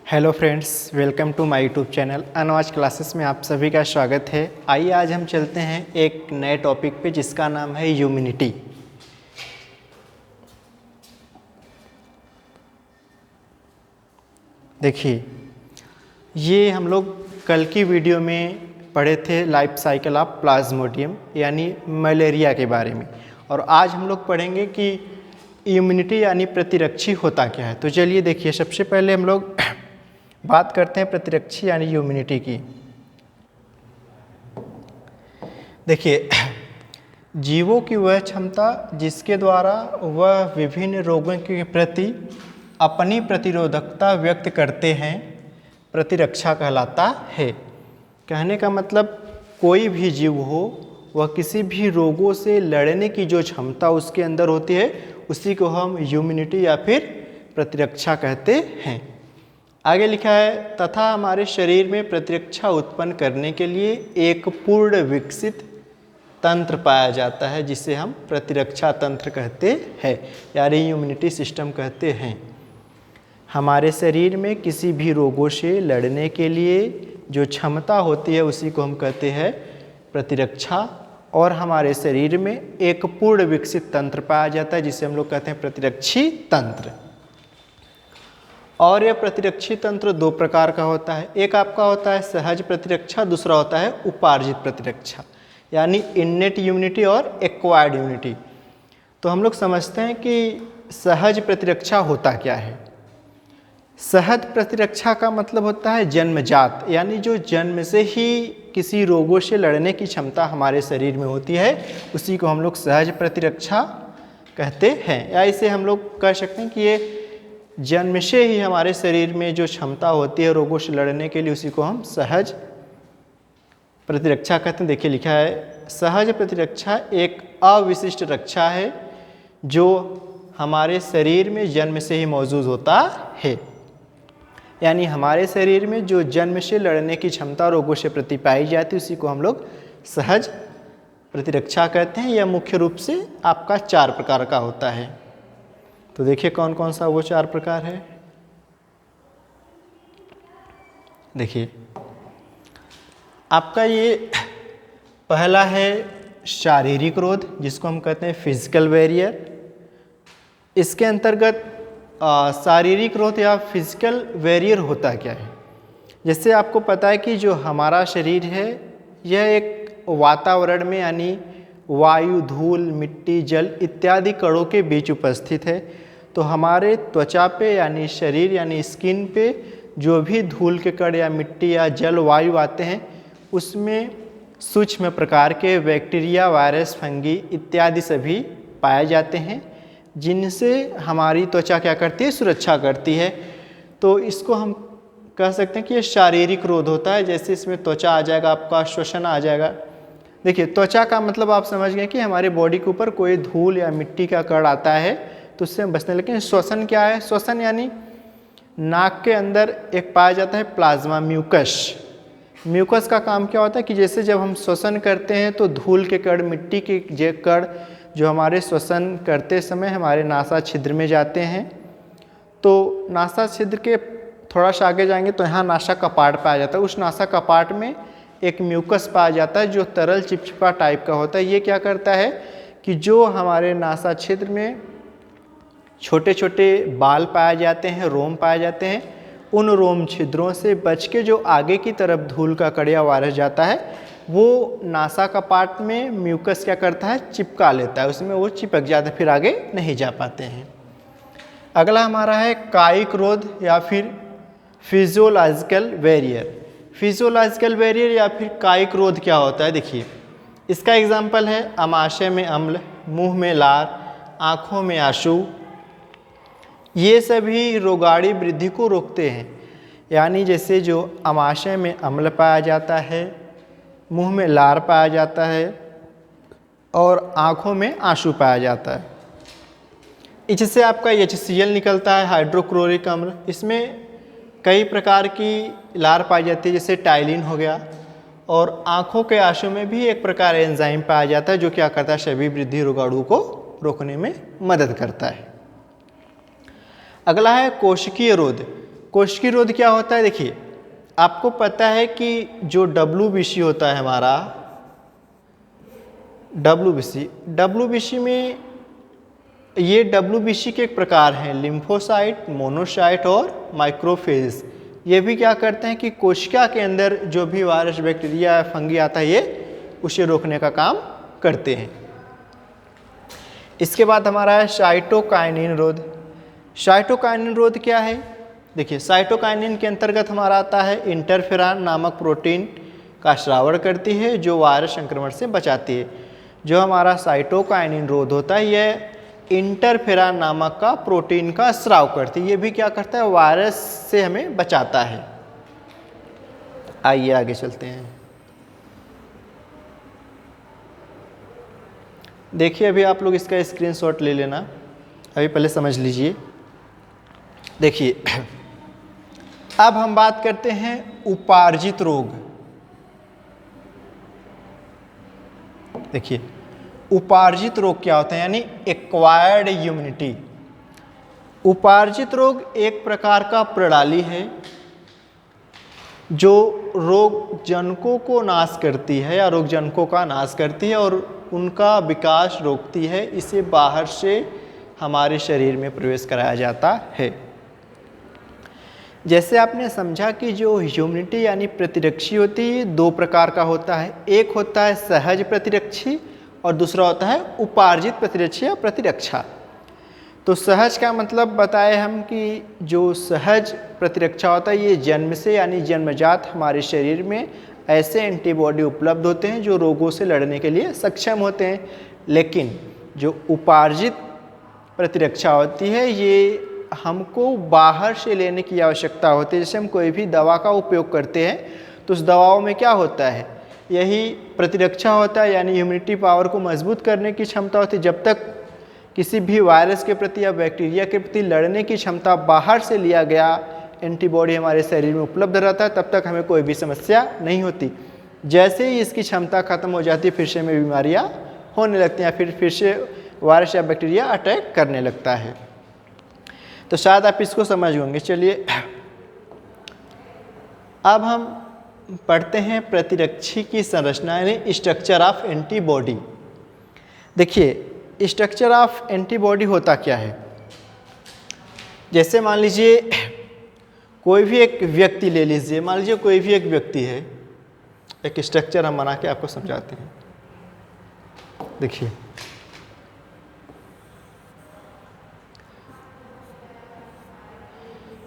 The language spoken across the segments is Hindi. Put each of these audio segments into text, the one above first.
Hello friends, welcome to my YouTube channel अनवाज क्लासेस में आप सभी का स्वागत है। आइए आज हम चलते हैं एक नए टॉपिक पे जिसका नाम है ह्यूमैनिटी। देखिए, ये हम लोग कल की वीडियो में पढ़े थे लाइफ साइकिल ऑफ प्लाज्मोडियम यानी मलेरिया के बारे में, और आज हम लोग पढ़ेंगे कि इम्यूनिटी यानी प्रतिरक्षी होता क्या है। तो चलिए देखिए, सबसे पहले हम लोग बात करते हैं प्रतिरक्षी यानी इम्यूनिटी की। देखिए, जीवों की वह क्षमता जिसके द्वारा वह विभिन्न रोगों के प्रति अपनी प्रतिरोधकता व्यक्त करते हैं प्रतिरक्षा कहलाता है। कहने का मतलब कोई भी जीव हो, वह किसी भी रोगों से लड़ने की जो क्षमता उसके अंदर होती है उसी को हम इम्यूनिटी या फिर प्रतिरक्षा कहते हैं। आगे लिखा है, तथा हमारे शरीर में प्रतिरक्षा उत्पन्न करने के लिए एक पूर्ण विकसित तंत्र पाया जाता है जिसे हम प्रतिरक्षा तंत्र कहते हैं यानी इम्यूनिटी सिस्टम कहते हैं। हमारे शरीर में किसी भी रोगों से लड़ने के लिए जो क्षमता होती है उसी को हम कहते हैं प्रतिरक्षा, और हमारे शरीर में एक पूर्ण विकसित तंत्र पाया जाता है जिसे हम लोग कहते हैं प्रतिरक्षी तंत्र। और यह प्रतिरक्षी तंत्र दो प्रकार का होता है। एक आपका होता है सहज प्रतिरक्षा, दूसरा होता है उपार्जित प्रतिरक्षा यानी इन्नेट इम्यूनिटी और एक्वायर्ड इम्यूनिटी। तो हम लोग समझते हैं कि सहज प्रतिरक्षा होता क्या है। सहज प्रतिरक्षा का मतलब होता है जन्मजात, यानी जो जन्म से ही किसी रोगों से लड़ने की क्षमता हमारे शरीर में होती है उसी को हम लोग सहज प्रतिरक्षा कहते हैं। या इसे हम लोग कह सकते हैं कि ये जन्म से ही हमारे शरीर में जो क्षमता होती है रोगों से लड़ने के लिए उसी को हम सहज प्रतिरक्षा कहते हैं। देखिए लिखा है, सहज प्रतिरक्षा एक अविशिष्ट रक्षा है जो हमारे शरीर में जन्म से ही मौजूद होता है। यानी हमारे शरीर में जो जन्म से लड़ने की क्षमता रोगों से प्रति पाई जाती है उसी को हम लोग सहज प्रतिरक्षा कहते हैं। यह मुख्य रूप से आपका 4 प्रकार का होता है। तो देखिए कौन कौन सा वो 4 प्रकार है। देखिए, आपका ये पहला है शारीरिक रोध जिसको हम कहते हैं फिजिकल बैरियर। इसके अंतर्गत शारीरिक रोध या फिजिकल बैरियर होता क्या है। जैसे आपको पता है कि जो हमारा शरीर है यह एक वातावरण में यानी वायु, धूल, मिट्टी, जल इत्यादि कणों के बीच उपस्थित है। तो हमारे त्वचा पे यानी शरीर यानी स्किन पे जो भी धूल के कण या मिट्टी या जल, वायु आते हैं उसमें सूक्ष्म प्रकार के बैक्टीरिया, वायरस, फंगी इत्यादि सभी पाए जाते हैं जिनसे हमारी त्वचा क्या करती है, सुरक्षा करती है। तो इसको हम कह सकते हैं कि ये शारीरिक रोध होता है। जैसे इसमें त्वचा आ जाएगा, आपका श्वसन आ जाएगा। देखिए, त्वचा का मतलब आप समझ गए कि हमारे बॉडी के ऊपर कोई धूल या मिट्टी का कण आता है तो उससे हम बचने। लेकिन श्वसन क्या है? श्वसन यानी नाक के अंदर एक पाया जाता है प्लाज्मा म्यूकस। म्यूकस का काम क्या होता है कि जैसे जब हम श्वसन करते हैं तो धूल के कण, मिट्टी के कण जो हमारे श्वसन करते समय हमारे नासा छिद्र में जाते हैं, तो नासा छिद्र के थोड़ा सा आगे जाएंगे तो यहाँ नासा कपाट पाया जाता है। उस नासा कपाट में एक म्यूकस पाया जाता है जो तरल चिपचिपा टाइप का होता है। ये क्या करता है कि जो हमारे नासा छिद्र में छोटे छोटे बाल पाए जाते हैं, रोम पाए जाते हैं, उन रोम छिद्रों से बच के जो आगे की तरफ धूल का कण या वायरस जाता है वो नासा कपाट में म्यूकस क्या करता है, चिपका लेता है, उसमें वो चिपक जाता है, फिर आगे नहीं जा पाते हैं। अगला हमारा है कायिक रोध या फिर फिजियोलॉजिकल बैरियर। फिजियोलॉजिकल बैरियर या फिर कायिक रोध क्या होता है? देखिए, इसका एग्जाम्पल है आमाशय में अम्ल, मुंह में लार, आँखों में आंसू। ये सभी रोगाणु वृद्धि को रोकते हैं। यानी जैसे जो आमाशय में अम्ल पाया जाता है, मुंह में लार पाया जाता है और आँखों में आंसू पाया जाता है। इससे आपका HCl निकलता है, हाइड्रोक्लोरिक अम्ल। इसमें कई प्रकार की लार पाई जाती है जैसे टाइलिन हो गया, और आँखों के आंसू में भी एक प्रकार एंजाइम पाया जाता है जो क्या करता है, सभी वृद्धि रोगाणु को रोकने में मदद करता है। अगला है कोशिकीय रोध। कोशिकीय रोध क्या होता है? देखिए, आपको पता है कि जो WBC होता है हमारा, WBC में ये WBC के एक प्रकार हैं, लिम्फोसाइट, मोनोसाइट और माइक्रोफेज। ये भी क्या करते हैं कि कोशिका के अंदर जो भी वायरस, बैक्टीरिया, फंगी आता है, ये उसे रोकने का काम करते हैं। इसके बाद हमारा है साइटोकाइनिन रोध। साइटोकाइनिन रोध क्या है? देखिए, साइटोकाइनिन के अंतर्गत हमारा आता है इंटरफेरॉन नामक प्रोटीन का श्रावण करती है, जो वायरस संक्रमण से बचाती है। जो हमारा साइटोकाइनिन रोध होता है, यह इंटरफेरॉन नामक का प्रोटीन का स्राव करती है। ये भी क्या करता है? वायरस से हमें बचाता है। आइए आगे चलते हैं। देखिए, अभी आप लोग इसका स्क्रीनशॉट ले लेना, अभी पहले समझ लीजिए। देखिए, अब हम बात करते हैं उपार्जित रोग। देखिए, उपार्जित रोग क्या होता है? यानी एक्वायर्ड इम्यूनिटी। उपार्जित रोग एक प्रकार का प्रणाली है जो रोग जनकों को नाश करती है या रोग जनकों का नाश करती है और उनका विकास रोकती है। इसे बाहर से हमारे शरीर में प्रवेश कराया जाता है। जैसे आपने समझा कि जो इम्यूनिटी यानी प्रतिरक्षी होती है, दो प्रकार का होता है। एक होता है सहज प्रतिरक्षी और दूसरा होता है उपार्जित प्रतिरक्षी या प्रतिरक्षा। तो सहज का मतलब बताए हम कि जो सहज प्रतिरक्षा होता है, ये जन्म से यानी जन्मजात हमारे शरीर में ऐसे एंटीबॉडी उपलब्ध होते हैं जो रोगों से लड़ने के लिए सक्षम होते हैं। लेकिन जो उपार्जित प्रतिरक्षा होती है, ये हमको बाहर से लेने की आवश्यकता होती है। जैसे हम कोई भी दवा का उपयोग करते हैं तो उस दवाओं में क्या होता है? यही प्रतिरक्षा होता है, यानी इम्यूनिटी पावर को मजबूत करने की क्षमता होती है। जब तक किसी भी वायरस के प्रति या बैक्टीरिया के प्रति लड़ने की क्षमता बाहर से लिया गया एंटीबॉडी हमारे शरीर में उपलब्ध रहता है, तब तक हमें कोई भी समस्या नहीं होती। जैसे ही इसकी क्षमता खत्म हो जाती है, फिर से हमें बीमारियां होने लगती हैं, फिर से वायरस या बैक्टीरिया अटैक करने लगता है। तो शायद आप इसको समझ होंगे। चलिए, अब हम पढ़ते हैं प्रतिरक्षी की संरचना यानी स्ट्रक्चर ऑफ एंटीबॉडी। देखिए, स्ट्रक्चर ऑफ एंटीबॉडी होता क्या है? जैसे मान लीजिए कोई भी एक व्यक्ति ले लीजिए, मान लीजिए कोई भी एक व्यक्ति है, एक स्ट्रक्चर हम बना के आपको समझाते हैं। देखिए,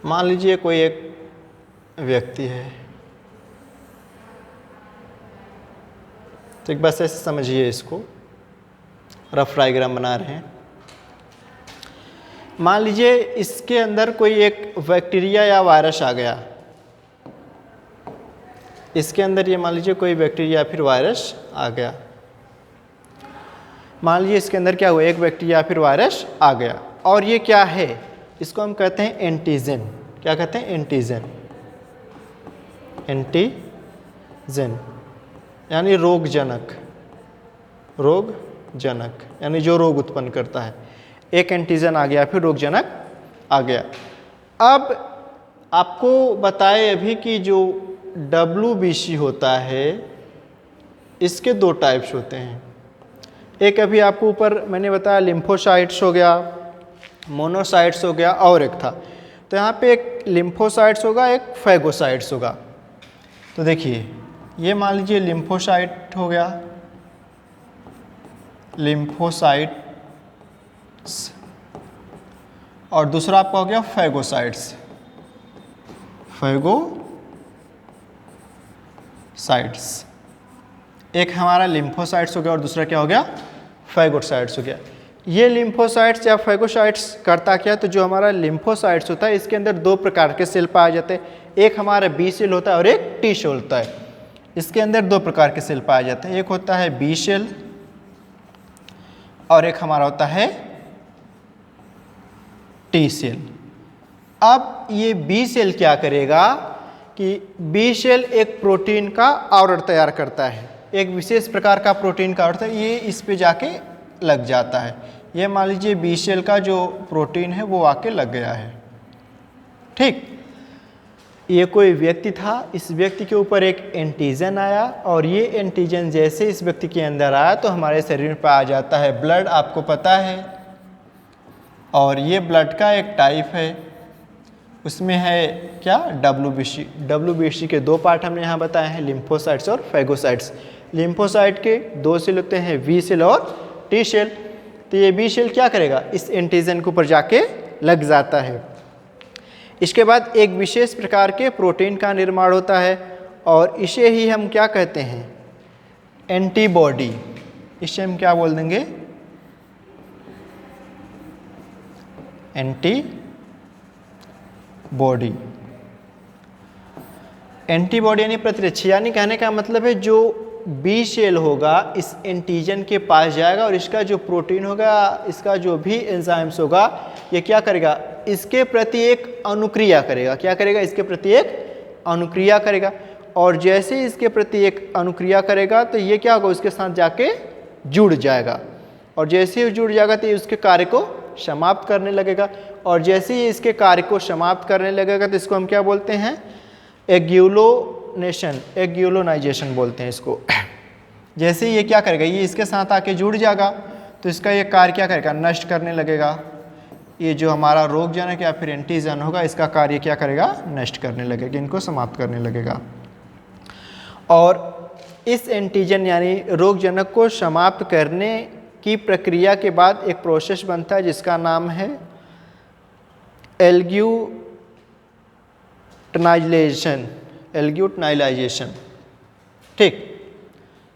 मान लीजिए कोई एक व्यक्ति है, तो एक बस ऐसे समझिए, इसको रफ डायग्राम बना रहे हैं। मान लीजिए इसके अंदर कोई एक बैक्टीरिया या वायरस आ गया। इसके अंदर ये मान लीजिए कोई बैक्टीरिया या फिर वायरस आ गया। मान लीजिए इसके अंदर क्या हुआ? एक बैक्टीरिया या फिर वायरस आ गया। और ये क्या है? इसको हम कहते हैं एंटीजन। क्या कहते हैं? एंटीजन। एंटीजन यानी रोगजनक। रोगजनक यानी जो रोग उत्पन्न करता है। एक एंटीजन आ गया, फिर रोगजनक आ गया। अब आपको बताए अभी कि जो WBC होता है, इसके दो टाइप्स होते हैं। एक अभी आपको ऊपर मैंने बताया लिम्फोसाइट्स हो गया, मोनोसाइट्स हो गया, और एक था। तो यहाँ पे एक लिम्फोसाइट्स होगा, एक फैगोसाइट्स होगा। तो देखिए, ये मान लीजिए लिम्फोसाइट हो गया, लिम्फोसाइट्स, और दूसरा आपका हो गया फैगोसाइट्स। फैगोसाइट्स, एक हमारा लिम्फोसाइट्स हो गया और दूसरा क्या हो गया? फैगोसाइट्स हो गया। ये लिम्फोसाइट्स या फैगोसाइट्स करता क्या? तो जो हमारा लिम्फोसाइट्स होता है, इसके अंदर दो प्रकार के सेल पाए जाते हैं। एक हमारा बी सेल होता है और एक टी सेल होता है। इसके अंदर दो प्रकार के सेल पाए जाते हैं। एक होता है बी सेल और एक हमारा होता है टी सेल। अब ये बी सेल क्या करेगा कि बी सेल एक प्रोटीन का आवरण तैयार करता है, एक विशेष प्रकार का प्रोटीन का आवरण, ये इस पे जाके लग जाता है। ये मान लीजिए बी सेल का जो प्रोटीन है वो आके लग गया है। ठीक, ये कोई व्यक्ति था, इस व्यक्ति के ऊपर एक एंटीजन आया और ये एंटीजन जैसे इस व्यक्ति के अंदर आया तो हमारे शरीर पर आ जाता है ब्लड, आपको पता है। और ये ब्लड का एक टाइप है, उसमें है क्या, WBC। WBC के दो पार्ट हमने यहाँ बताए हैं, लिम्फोसाइट्स और फैगोसाइट्स। लिम्फोसाइट के दो सेल होते हैं, V सेल और T सेल। तो ये B सेल क्या करेगा, इस एंटीजन के ऊपर जाके लग जाता है। इसके बाद एक विशेष प्रकार के प्रोटीन का निर्माण होता है और इसे ही हम क्या कहते हैं, एंटीबॉडी। इसे हम क्या बोल देंगे, एंटीबॉडी। एंटीबॉडी यानी प्रतिरक्षी, यानी कहने का मतलब है जो बी सेल होगा इस एंटीजन के पास जाएगा और इसका जो प्रोटीन होगा, इसका जो भी एंजाइम्स होगा, ये क्या करेगा, इसके प्रति एक अनुक्रिया करेगा। क्या करेगा, इसके प्रति एक अनुक्रिया करेगा। और जैसे ही इसके प्रति एक अनुक्रिया करेगा तो ये क्या होगा, उसके साथ जाके जुड़ जाएगा। और जैसे ही जुड़ जाएगा तो ये उसके कार्य को समाप्त करने लगेगा। और जैसे ही इसके कार्य को समाप्त करने लगेगा तो इसको हम क्या बोलते हैं, एग्यूलोनाइजेशन बोलते हैं इसको। जैसे ही ये क्या करेगा, ये इसके साथ आके जुड़ जाएगा तो इसका ये कार्य क्या करेगा, नष्ट करने लगेगा। ये जो हमारा रोगजनक या फिर एंटीजन होगा, इसका कार्य क्या करेगा, नष्ट करने लगेगा, इनको समाप्त करने लगेगा। और इस एंटीजन यानी रोगजनक को समाप्त करने की प्रक्रिया के बाद एक प्रोसेस बनता है जिसका नाम है एल्ग्यूटनाइलाइजेशन। ठीक,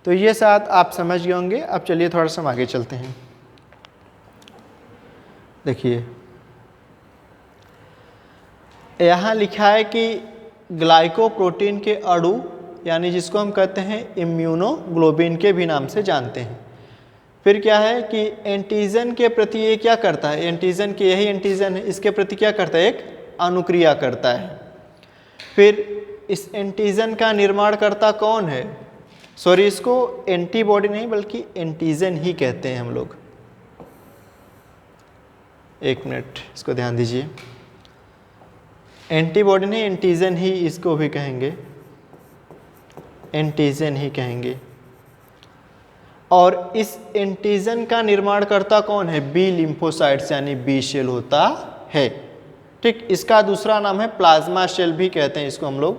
तो ये साथ आप समझ गए होंगे। अब चलिए थोड़ा सा आगे चलते हैं। देखिए यहाँ लिखा है कि ग्लाइकोप्रोटीन के अणु, यानी जिसको हम कहते हैं इम्यूनोग्लोबिन के भी नाम से जानते हैं। फिर क्या है कि एंटीजन के प्रति ये क्या करता है, एंटीजन के, यही एंटीजन है, इसके प्रति क्या करता है, एक अनुक्रिया करता है। फिर इस एंटीजन का निर्माण करता कौन है, सॉरी इसको एंटीबॉडी नहीं बल्कि एंटीजन ही कहते हैं हम लोग। एक मिनट, इसको ध्यान दीजिए, एंटीबॉडी नहीं, एंटीजन ही इसको भी कहेंगे, एंटीजन ही कहेंगे। और इस एंटीजन का निर्माण करता कौन है, बी लिम्फोसाइट्स यानी बी सेल होता है। ठीक, इसका दूसरा नाम है प्लाज्मा सेल भी कहते हैं इसको हम लोग,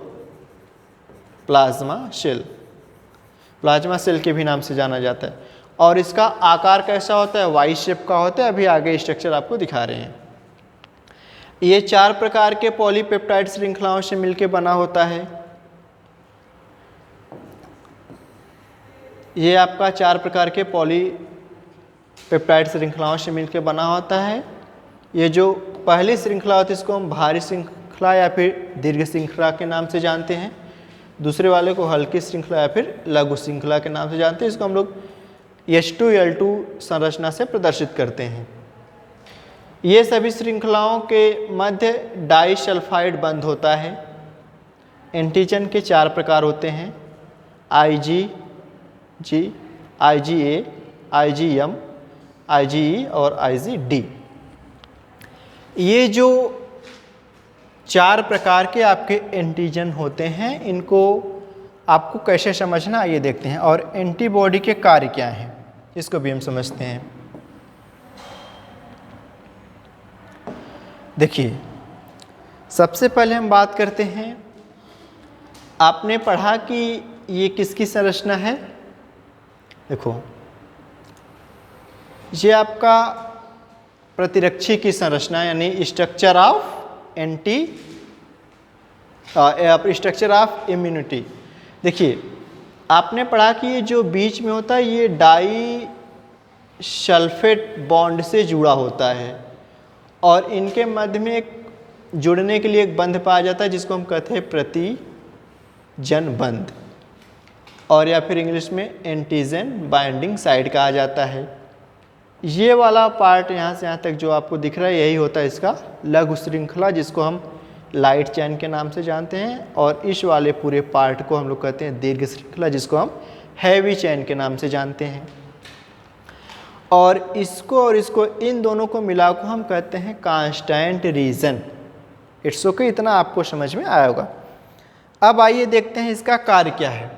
प्लाज्मा सेल, प्लाज्मा सेल के भी नाम से जाना जाता है। और इसका आकार कैसा होता है, वाई शेप का होता है। अभी आगे स्ट्रक्चर आपको दिखा रहे हैं। ये 4 प्रकार के पॉलीपेप्टाइड श्रृंखलाओं से मिलकर बना होता है। ये आपका 4 प्रकार के पॉलीपेप्टाइड श्रृंखलाओं से मिलकर बना होता है। ये जो पहली श्रृंखला होती है इसको हम भारी श्रृंखला या फिर दीर्घ श्रृंखला के नाम से जानते हैं। दूसरे वाले को हल्की श्रृंखला या फिर लघु श्रृंखला के नाम से जानते हैं। इसको हम लोग H2L2 संरचना से प्रदर्शित करते हैं। ये सभी श्रृंखलाओं के मध्य डाइसल्फाइड बंध होता है। एंटीजन के 4 प्रकार होते हैं, IgG, IgA, IgM, IgE और IgD। ये जो 4 प्रकार के आपके एंटीजन होते हैं, इनको आपको कैसे समझना आइए देखते हैं। और एंटीबॉडी के कार्य क्या हैं इसको भी हम समझते हैं। देखिए सबसे पहले हम बात करते हैं, आपने पढ़ा कि ये किसकी संरचना है। देखो ये आपका प्रतिरक्षी की संरचना यानी स्ट्रक्चर ऑफ इम्यूनिटी। देखिए आपने पढ़ा कि ये जो बीच में होता है ये डाई सल्फेट बॉन्ड से जुड़ा होता है और इनके मध्य में एक जुड़ने के लिए एक बंध पाया जाता है जिसको हम कहते हैं प्रतिजन बंध, और या फिर इंग्लिश में एंटीजन बाइंडिंग साइट कहा जाता है। ये वाला पार्ट यहाँ से यहाँ तक जो आपको दिख रहा है यही होता है इसका लघु श्रृंखला, जिसको हम लाइट चैन के नाम से जानते हैं। और इस वाले पूरे पार्ट को हम लोग कहते हैं दीर्घ श्रृंखला, जिसको हम हैवी चैन के नाम से जानते हैं। और इसको इन दोनों को मिला को हम कहते हैं कांस्टेंट रीजन। इट्स ओके, इतना आपको समझ में आया होगा। अब आइए देखते हैं इसका कार्य क्या है।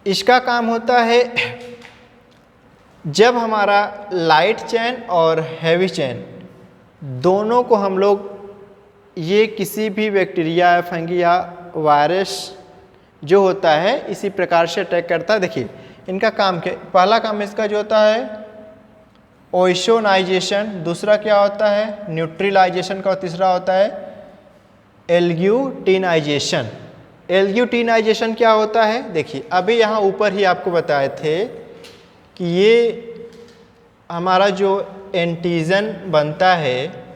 इसका काम होता है जब हमारा लाइट चेन और हैवी चेन दोनों को हम लोग ये किसी भी बैक्टीरिया या फंगी या वायरस जो होता है इसी प्रकार से अटैक करता है। देखिए इनका काम क्या, पहला काम इसका जो होता है ओइसोनाइजेशन, दूसरा क्या होता है न्यूट्रलाइजेशन का, और तीसरा होता है एल्ग्यूटिनाइजेशन। एल्ग्यूटिनाइजेशन क्या होता है, देखिए अभी यहाँ ऊपर ही आपको बताए थे कि ये हमारा जो एंटीजन बनता है,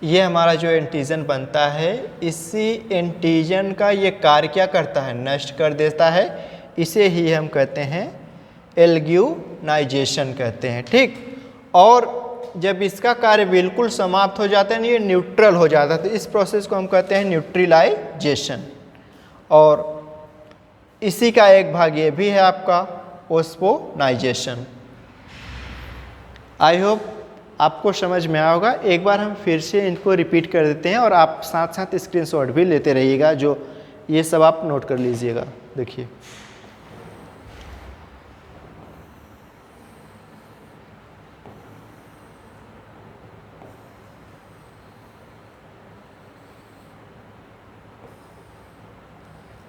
ये हमारा जो एंटीजन बनता है, इसी एंटीजन का ये कार्य क्या करता है, नष्ट कर देता है। इसे ही हम कहते हैं एल्ग्यूनाइजेशन कहते हैं, ठीक। और जब इसका कार्य बिल्कुल समाप्त हो जाता है, ये न्यूट्रल हो जाता है, तो इस प्रोसेस को हम कहते हैं न्यूट्रलाइजेशन। और इसी का एक भाग ये भी है आपका ओस्मोनाइजेशन। आई होप आपको समझ में आया होगा। एक बार हम फिर से इनको रिपीट कर देते हैं और आप साथ साथ स्क्रीनशॉट भी लेते रहिएगा, जो ये सब आप नोट कर लीजिएगा। देखिए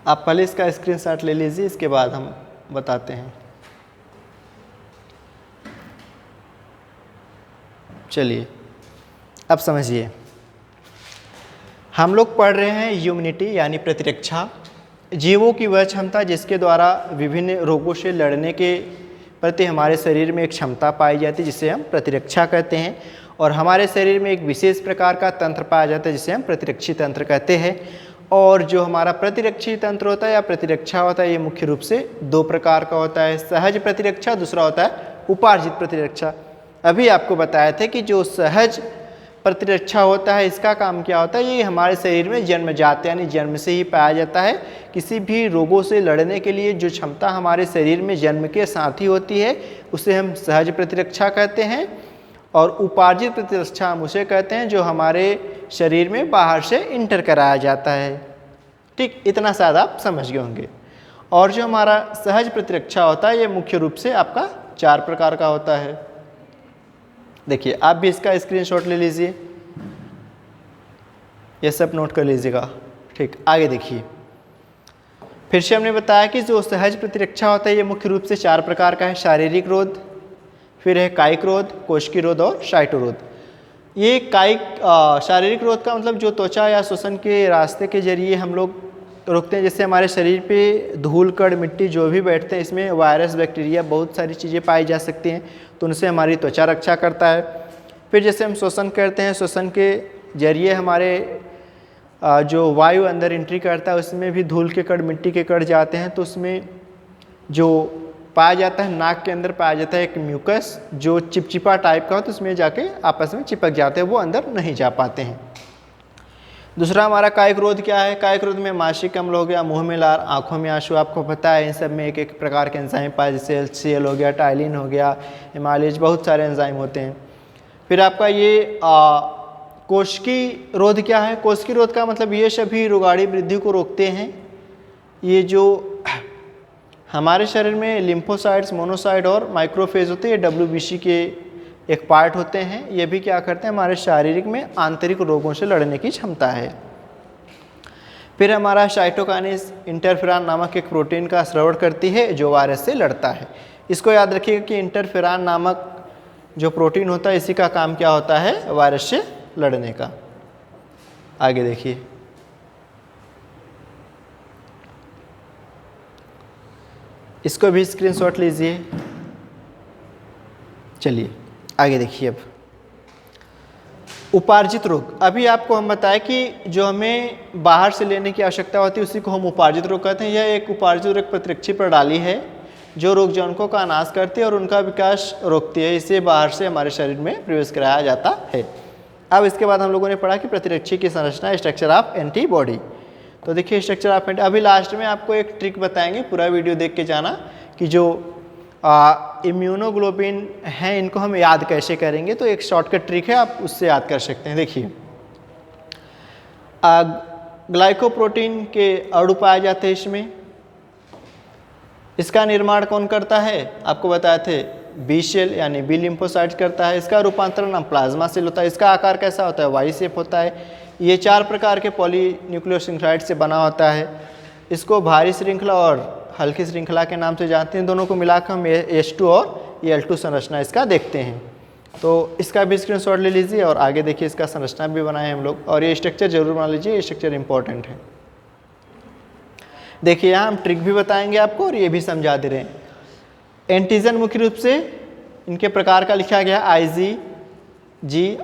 आप पहले इसका स्क्रीनशॉट ले लीजिए, इसके बाद हम बताते हैं। चलिए अब समझिए, हम लोग पढ़ रहे हैं इम्यूनिटी यानी प्रतिरक्षा, जीवों की वह क्षमता जिसके द्वारा विभिन्न रोगों से लड़ने के प्रति हमारे शरीर में एक क्षमता पाई जाती है, जिसे हम प्रतिरक्षा कहते हैं। और हमारे शरीर में एक विशेष प्रकार का तंत्र पाया जाता है, जिसे हम प्रतिरक्षी तंत्र कहते हैं। और जो हमारा प्रतिरक्षी तंत्र होता है या प्रतिरक्षा होता है, ये मुख्य रूप से दो प्रकार का होता है, सहज प्रतिरक्षा, दूसरा होता है उपार्जित प्रतिरक्षा। अभी आपको बताया था कि जो सहज प्रतिरक्षा होता है, इसका काम क्या होता है, ये हमारे शरीर में जन्मजात यानी जन्म से ही पाया जाता है। किसी भी रोगों से लड़ने के लिए जो क्षमता हमारे शरीर में जन्म के साथ ही होती है, उसे हम सहज प्रतिरक्षा कहते हैं। और उपार्जित प्रतिरक्षा हम उसे कहते हैं जो हमारे शरीर में बाहर से इंटर कराया जाता है, ठीक। इतना शायद आप समझ गए होंगे। और जो हमारा सहज प्रतिरक्षा होता है, ये मुख्य रूप से आपका 4 प्रकार का होता है। देखिए आप भी इसका स्क्रीनशॉट ले लीजिए, ये सब नोट कर लीजिएगा, ठीक। आगे देखिए, फिर से हमने बताया कि जो सहज प्रतिरक्षा होता है, ये मुख्य रूप से 4 प्रकार का है। शारीरिक रोध, फिर है कायिक रोध, कोशिकीय रोध और साइटोरोध। ये कायिक शारीरिक रोध का मतलब जो त्वचा या श्वसन के रास्ते के जरिए हम लोग रोकते हैं। जैसे हमारे शरीर पे धूल कण मिट्टी जो भी बैठते हैं, इसमें वायरस बैक्टीरिया बहुत सारी चीज़ें पाई जा सकती हैं, तो उनसे हमारी त्वचा रक्षा करता है। फिर जैसे हम श्वसन करते हैं, श्वसन के जरिए हमारे जो वायु अंदर एंट्री करता है, उसमें भी धूल के कण मिट्टी के कण जाते हैं, तो उसमें जो पाया जाता है, नाक के अंदर पाया जाता है एक म्यूकस जो चिपचिपा टाइप का हो, तो उसमें जाके आपस में चिपक जाते हैं, वो अंदर नहीं जा पाते हैं। दूसरा हमारा कायिक रोध क्या है, कायिक रोध में मासिक अम्ल हो गया, मुंह में लार, आंखों में आंसू, आपको पता है इन सब में एक एक प्रकार के एंजाइम पाए, जैसे HCl हो गया, टाइलिन हो गया, हिमालयज, बहुत सारे एंजाइम होते हैं। फिर आपका ये कोशिकीय रोध क्या है, कोशिकीय रोध का मतलब ये सभी रोगाणु वृद्धि को रोकते हैं। ये जो हमारे शरीर में लिम्फोसाइट्स, मोनोसाइट और माइक्रोफेज होते हैं, ये WBC के एक पार्ट होते हैं। ये भी क्या करते हैं, हमारे शारीरिक में आंतरिक रोगों से लड़ने की क्षमता है। फिर हमारा साइटोकाइनेस इंटरफेरॉन नामक एक प्रोटीन का स्राव करती है जो वायरस से लड़ता है। इसको याद रखिएगा कि इंटरफेरॉन नामक जो प्रोटीन होता है, इसी का काम क्या होता है, वायरस से लड़ने का। आगे देखिए, इसको भी स्क्रीनशॉट लीजिए। चलिए आगे देखिए। अब उपार्जित रोग, अभी आपको हम बताएं कि जो हमें बाहर से लेने की आवश्यकता होती है, उसी को हम उपार्जित रोग कहते हैं। यह एक उपार्जित रोग प्रतिरक्षी प्रणाली है जो रोग जौनकों का नाश करती है और उनका विकास रोकती है। इसे बाहर से हमारे शरीर में प्रवेश कराया जाता है। अब इसके बाद हम लोगों ने पढ़ा कि प्रतिरक्षी की संरचना, स्ट्रक्चर ऑफ एंटीबॉडी। तो देखिए स्ट्रक्चर ऑफ एंटी, अभी लास्ट में आपको एक ट्रिक बताएंगे, पूरा वीडियो देख के जाना, कि जो इम्यूनोग्लोबिन हैं इनको हम याद कैसे करेंगे। तो एक शॉर्टकट ट्रिक है, आप उससे याद कर सकते हैं। देखिए ग्लाइकोप्रोटीन के अणु पाए जाते हैं इसमें। इसका निर्माण कौन करता है? आपको बताए थे बी सेल यानी बी लिम्फोसाइट्स करता है। इसका रूपांतरण हम प्लाज्मा सेल होता है। इसका आकार कैसा होता है? वाई शेप होता है। ये 4 प्रकार के पॉलीन्यूक्लियोसाइड से बना होता है। इसको भारी श्रृंखला और हल्की श्रृंखला के नाम से जानते हैं। दोनों को मिलाकर हम H2 और L2 संरचना इसका देखते हैं। तो इसका भी स्क्रीनशॉट ले लीजिए और आगे देखिए इसका संरचना भी बनाए हम लोग, और ये स्ट्रक्चर जरूर बना लीजिए, ये स्ट्रक्चर इंपॉर्टेंट है। देखिए यहाँ हम ट्रिक भी बताएंगे आपको और ये भी समझा दे रहे हैं। एंटीजन मुख्य रूप से इनके प्रकार का लिखा गया IgG,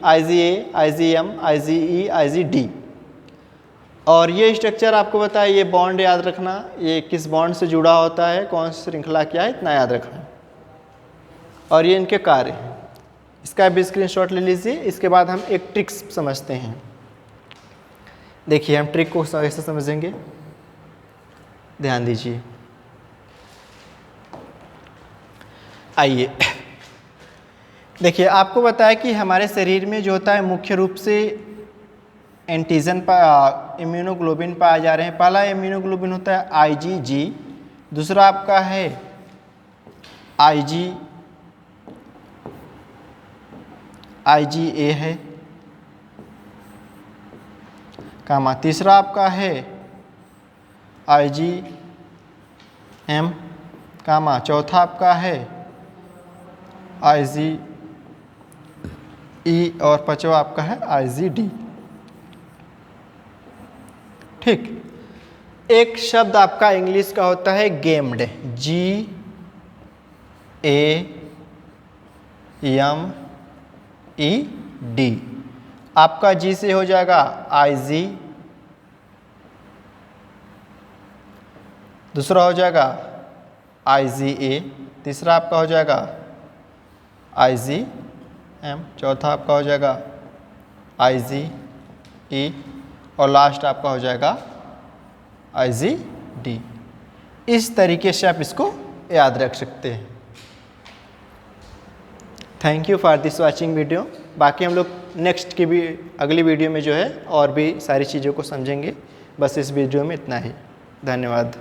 IgA, IgM, IgE, IgD। और ये स्ट्रक्चर आपको बताया, ये बॉन्ड याद रखना, ये किस बॉन्ड से जुड़ा होता है, कौन सी श्रृंखला क्या है, इतना याद रखना। और ये इनके कार्य हैं। इसका भी स्क्रीनशॉट ले लीजिए। इसके बाद हम एक ट्रिक्स समझते हैं। देखिए हम ट्रिक को कैसे समझेंगे, ध्यान दीजिए। आइए देखिए, आपको बताया कि हमारे शरीर में जो होता है मुख्य रूप से एंटीजन इम्यूनोग्लोबिन पाए जा रहे हैं। पहला इम्यूनोग्लोबिन होता है IgG, दूसरा आपका है IgA है, कामा तीसरा आपका है IgM, कामा चौथा आपका है IgE और पांचवा आपका है IgD। ठीक, एक शब्द आपका इंग्लिश का होता है गेम्ड, GAMED। आपका G से हो जाएगा IG, दूसरा हो जाएगा IgA, तीसरा आपका हो जाएगा IgM, चौथा आपका हो जाएगा IgE और लास्ट आपका हो जाएगा IgD। इस तरीके से आप इसको याद रख सकते हैं। Thank you for this watching video. बाकी हम लोग नेक्स्ट की भी अगली वीडियो में जो है और भी सारी चीज़ों को समझेंगे। बस इस वीडियो में इतना ही। धन्यवाद।